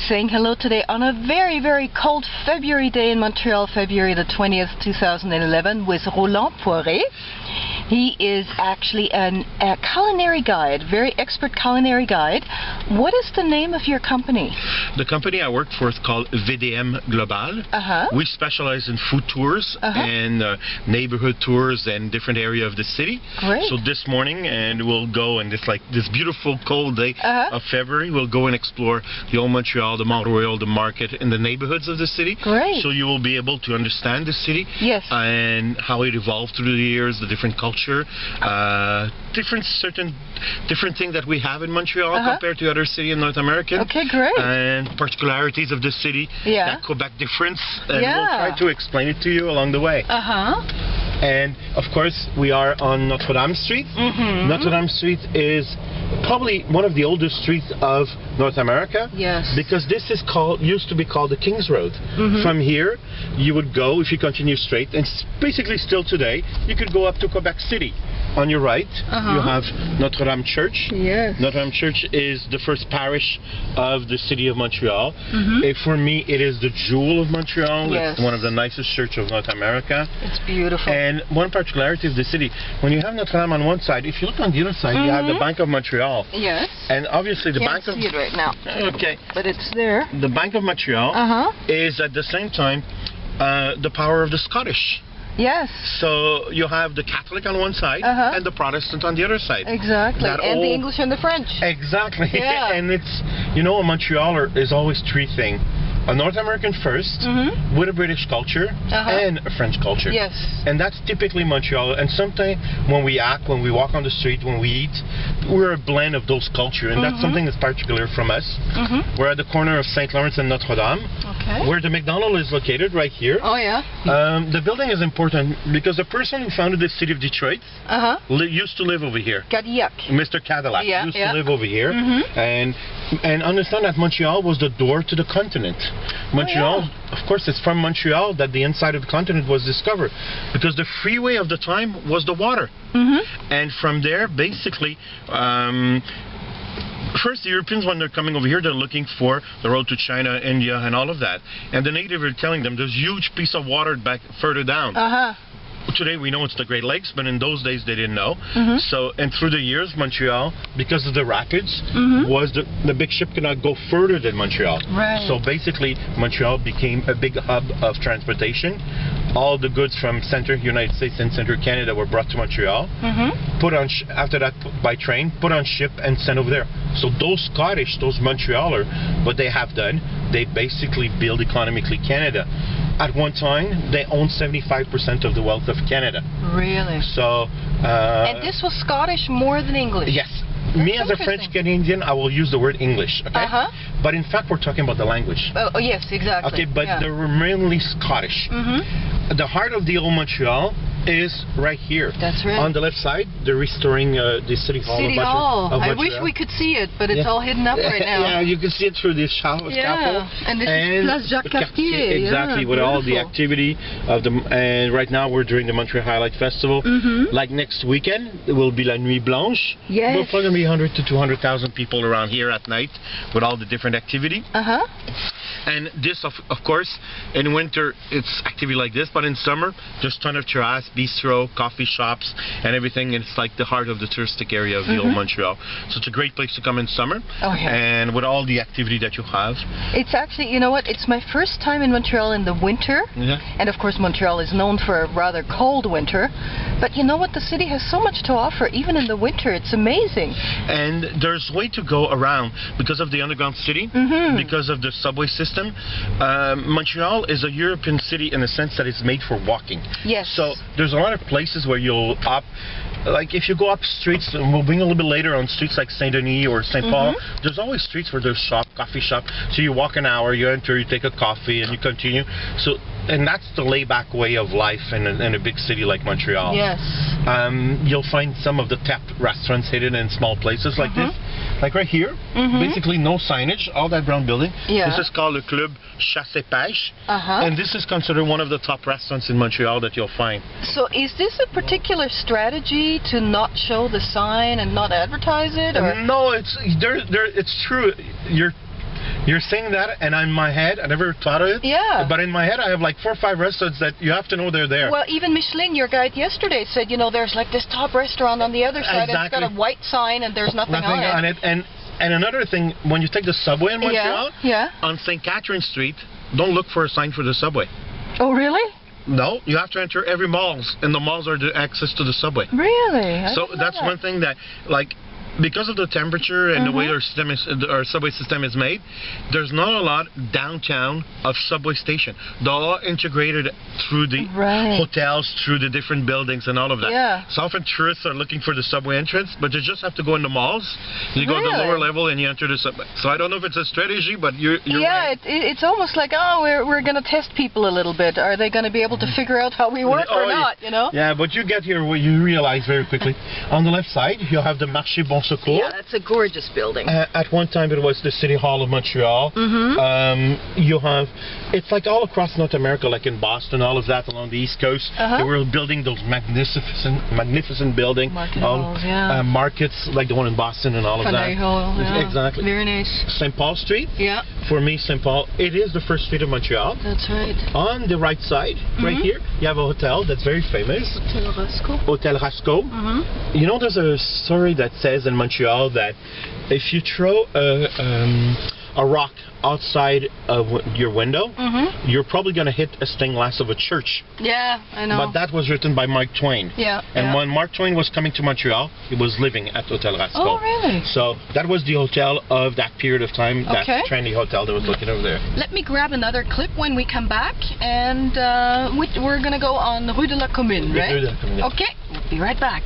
saying hello today on a very, very cold February day in Montreal, February the 20th, 2011, with Ronald Poiré. He is actually a culinary guide, very expert culinary guide. What is the name of your company? The company I work for is called VDM Global. We specialize in food tours and neighborhood tours and different area of the city. Great. So this morning, and we'll go, and it's like this beautiful cold day of February, we'll go and explore the Old Montreal, the Mont Royal, the market, and the neighborhoods of the city. Great. So you will be able to understand the city. Yes. And how it evolved through the years, the different culture, different things that we have in Montreal compared to other cities in North America. Okay, great. And particularities of the city, that Quebec difference, and we'll try to explain it to you along the way. And of course, we are on Notre Dame Street. Notre Dame Street is probably one of the oldest streets of North America. Yes. Because this is used to be called the King's Road. From here, you would go, if you continue straight, and basically still today, you could go up to Quebec City. On your right, you have Notre Dame Church. Yes. Notre Dame Church is the first parish of the city of Montreal. For me, it is the jewel of Montreal. Yes. It's one of the nicest churches of North America. It's beautiful. And one particularity of the city, when you have Notre Dame on one side, if you look on the other side, you have the Bank of Montreal. Yes. And obviously the Can't Bank of... see it right now. Okay. But it's there. The Bank of Montreal is at the same time the power of the Scottish. Yes. So you have the Catholic on one side and the Protestant on the other side. Exactly. And the English and the French. Exactly. Yeah. And it's, you know, a Montrealer is always three things. A North American first, with a British culture and a French culture. Yes. And that's typically Montreal. And sometimes when we act, when we walk on the street, when we eat, we're a blend of those cultures. And that's something that's particular from us. We're at the corner of St. Lawrence and Notre Dame, where the McDonald's is located, right here. Oh, yeah. The building is important because the person who founded the city of Detroit used to live over here. Cadillac. Mr. Cadillac used to live over here. And understand that Montreal was the door to the continent. Montreal, of course, it's from Montreal that the inside of the continent was discovered, because the freeway of the time was the water. And from there, basically, first, the Europeans, when they're coming over here, they're looking for the road to China, India, and all of that. And the natives are telling them there's a huge piece of water back further down. Today we know it's the Great Lakes, but in those days they didn't know. So, and through the years, Montreal, because of the rapids, was the big ship could not go further than Montreal. Right. So basically, Montreal became a big hub of transportation. All the goods from Central United States and Central Canada were brought to Montreal. Put on after that by train, put on ship, and sent over there. So those Scottish, those Montrealers, what they have done, they basically build economically Canada. At one time, they owned 75% of the wealth of Canada. Really? So... and this was Scottish more than English? Yes. Me as a French Canadian, I will use the word English, okay? But in fact, we're talking about the language. Oh, yes, exactly. Okay, but they're mainly Scottish. The heart of the Old Montreal is right here. That's right. On the left side, they're restoring the City Hall. City Hall. I wish we could see it, but it's all hidden up right now. Yeah, you can see it through this scaffold. And this is Place Jacques-Cartier. Exactly, with all the activity of the... And right now we're doing the Montreal Highlight Festival. Like next weekend, it will be La Nuit Blanche. Yes. We're probably going to be 100 to 200,000 people around here at night with all the different activity. And this, of course, in winter it's activity like this, but in summer there's ton of terrace, bistro, coffee shops, and everything. And it's like the heart of the touristic area of the Old Montreal. So it's a great place to come in summer. And with all the activity that you have. It's actually, you know what, it's my first time in Montreal in the winter. And of course Montreal is known for a rather cold winter. But you know what, the city has so much to offer, even in the winter. It's amazing. And there's way to go around because of the underground city, because of the subway system. Montreal is a European city in the sense that it's made for walking. Yes. So there's a lot of places where you'll like if you go up streets, and we'll bring a little bit later on streets like Saint Denis or St. Paul, there's always streets where there's coffee shop. So you walk an hour, you enter, you take a coffee, and you continue. So, and that's the laid-back way of life in a big city like Montreal. Yes. You'll find some of the tap restaurants hidden in small places like this. Like right here, basically no signage, all that brown building. This is called Le Club Chasse et Pêche. And this is considered one of the top restaurants in Montreal that you'll find. So is this a particular strategy to not show the sign and not advertise it? Or? No, it's true. You're saying that, and in my head, I never thought of it. Yeah. But in my head, I have like 4 or 5 restaurants that you have to know they're there. Well, even Michelin, your guide yesterday said, you know, there's like this top restaurant on the other side, and it's got a white sign, and there's nothing on it. And another thing, when you take the subway in Montreal, on St. Catherine Street, don't look for a sign for the subway. Oh, really? No, you have to enter every malls, and the malls are the access to the subway. Really? So that's one thing that, like, because of the temperature and the way our subway system is made, there's not a lot downtown of subway station. They're all integrated through the hotels, through the different buildings and all of that. Yeah. So often tourists are looking for the subway entrance, but you just have to go in the malls. You go to the lower level and you enter the subway. So I don't know if it's a strategy, but you're right. It's almost like, oh, we're going to test people a little bit. Are they going to be able to figure out how we work or not, you know? Yeah, but you get here where you realize very quickly. On the left side, you have the Marché Bon Secours. Yeah, that's a gorgeous building. At one time, it was the City Hall of Montreal. You have, it's like all across North America, like in Boston, all of that along the East Coast. They were building those magnificent buildings. Markets, like the one in Boston and all of that. Hall, Exactly. Very nice. St. Paul Street. Yeah. For me, St. Paul, it is the first street of Montreal. That's right. On the right side, right here, you have a hotel that's very famous. Hotel Rasco. Hotel Rasco. You know, there's a story that says in Montreal that if you throw a rock outside of your window, you're probably going to hit a stained glass of a church. Yeah, I know. But that was written by Mark Twain. Yeah. And when Mark Twain was coming to Montreal, he was living at Hotel Rasco. Oh, really? So that was the hotel of that period of time, that trendy hotel that was looking over there. Let me grab another clip when we come back, and we're going to go on Rue de la Commune, right? Rue de la Commune. Okay, we'll be right back.